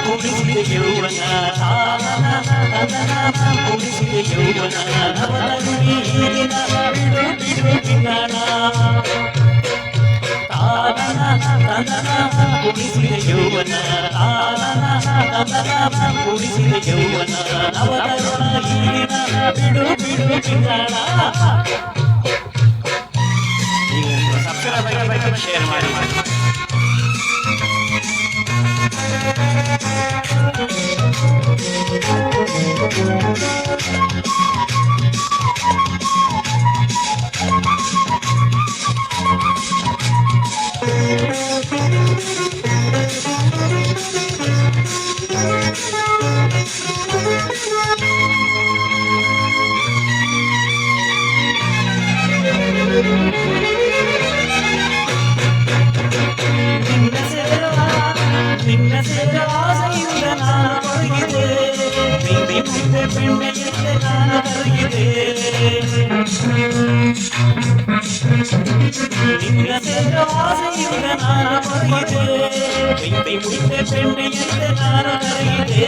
ಕುಡಿಸಿದ ಯೌವನ ಕುಡಿಸಿದ ಯೌವನ ನವನಗುಡಿ ಈಗಿನ ಬಿಡು ಬಿಡು ಕಿನ್ನಣ ಕುಡಿಸಿದ ಯೌವನ ಕುಡಿಸಿದ ಯೌವನ ನವನಗುಣ ಈಗಿನ ಬಿಡು ಬಿಡು ಕಿನ್ನಣ. ಈಗ ಸಬ್ಸ್ಕ್ರೈಬ್ ಶೇರ್ ಮಾಡಿ. ನಿನ್ನ ಸೇರ ಆಸೆಯಿಂದ ನಾನು ತೊಡಗಿದೆ, ನಿಂದೆ ಮುಂದೆ ಬೆಣ್ಣೆಯಂತೆ ನಾನು ಕರಗಿದೆ. ನಿನ್ನ ಸೇರ ಆಸೆಯಿಂದ ನಾನು ತೊಡಗಿದೆ, ನಿಂದೆ ಮುಂದೆ ಬೆಣ್ಣೆಯಂತೆ ನಾನು ಕರಗಿದೆ.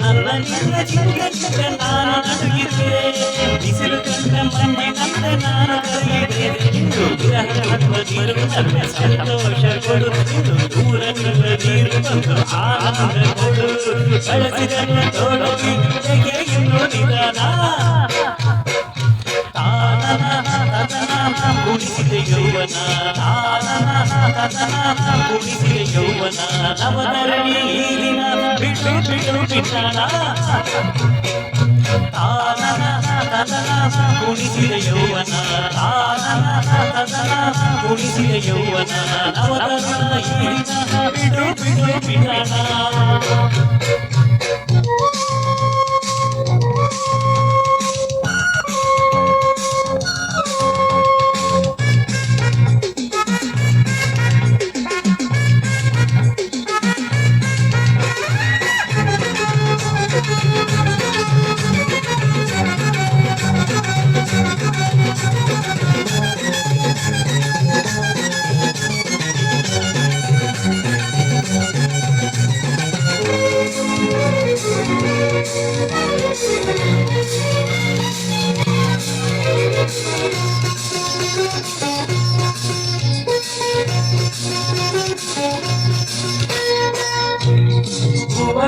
ನನ್ನ ನಿನ್ನ ಚಿಂತೆಯಿಂದ ನಾನು ನಡುಗಿದೆ, ಬಿಸಿಲು ಕಂಡ ಮಣ್ಣಿನಂತೆ ನಾನು ಕರಗಿದೆ. ಇಂದು ವಿರಹದ ನೀರು ನನ್ನ ಸಂತೋಷ ಕೊಡು, ಇಂದು ದೂರ ನೀರು ಬಂದು ಆನಂದ ಕೊಡು. ಬಳಸಿದನ್ನು ತೊಡಗಿ ಜೊತೆಗೆ ಇನ್ನು ನಿಧಾನ ಕುಡಿಸಿದ ಯೌವನ ಕುಡಿಸಿದ ಯೌವನ ನವಧರಣಿ ಈಗಿನ ಬಿಟ್ಟು ಬಿಟ್ಟು ಬಿಟ್ಟಣ. ಕುಡಿಸಿದ ಯೌವನ ಕುಡಿಸಿದ ಯೌವನ ನವಧರಣ ಈಗಿನ ಬಿಡು ಬಿಡು ಬಿಟ್ಟಣ.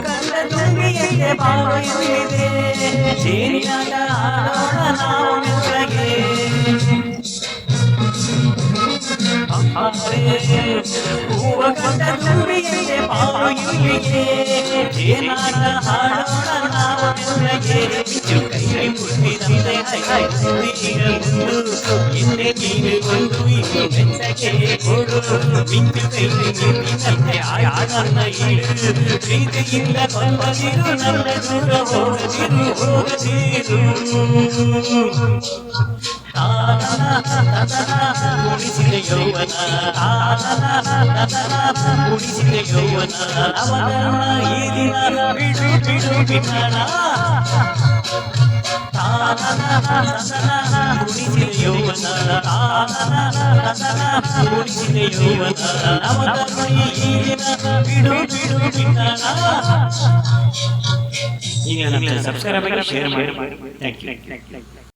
ಕಂಡ ತುಂಬಿಯಂತೆ ಬಾಳುತ್ತಿದೆ, ಜೇನಿನಾಗ ಆಡೋಣ ನಾವು ಮೆಲ್ಲಗೆ. ಹೂವ ಕಂಡ ತುಂಬಿಯಂತೆ ಬಾಳುತ್ತಿದೆ, ಜೇನಾಗ ಆಡೋಣ ನಾವು ಮೆಲ್ಲಗೆ. ಬಿಚ್ಚು ಕೈ ಮುಟ್ಟಿದಂತೆ ಹಿಂದೆ ನೀನು ಒಂದು ಇನ್ನು ಬೆಚ್ಚಗೆ ಕೊಡು. ಬಿಚ್ಚು ಕೈ ಮುಟ್ಟಿದಂತೆ ಆಡನ್ನ ಇಡು, ಪ್ರೀತಿಯಿಂದ ಕೊಂಬದಿರು ನನ್ನ ದೂರ ಹೋಗದಿರು ಹೋಗದಿರು. ಕುಡಿಸಿದ ಯೌವನ ಕುಡಿಸಿದ ಯೌವನ ನವಧರಣ ಈಗಿನ ಬಿಡು ಬಿಡು ಬಿಟ್ಟಣ. ಕುಡಿಸಿದ ಯೌವನ ಕುಡಿಸಿದ ಯೌವನ ನವಧರಣ ಈಗಿನ ಬಿಡು ಬಿಡು ಬಿಟ್ಟಣ. ಈಗ ನನ್ನ ಸಬ್ಸ್ಕ್ರೈಬ್ ಶೇರ್ ಮಾಡಿ. Thank you.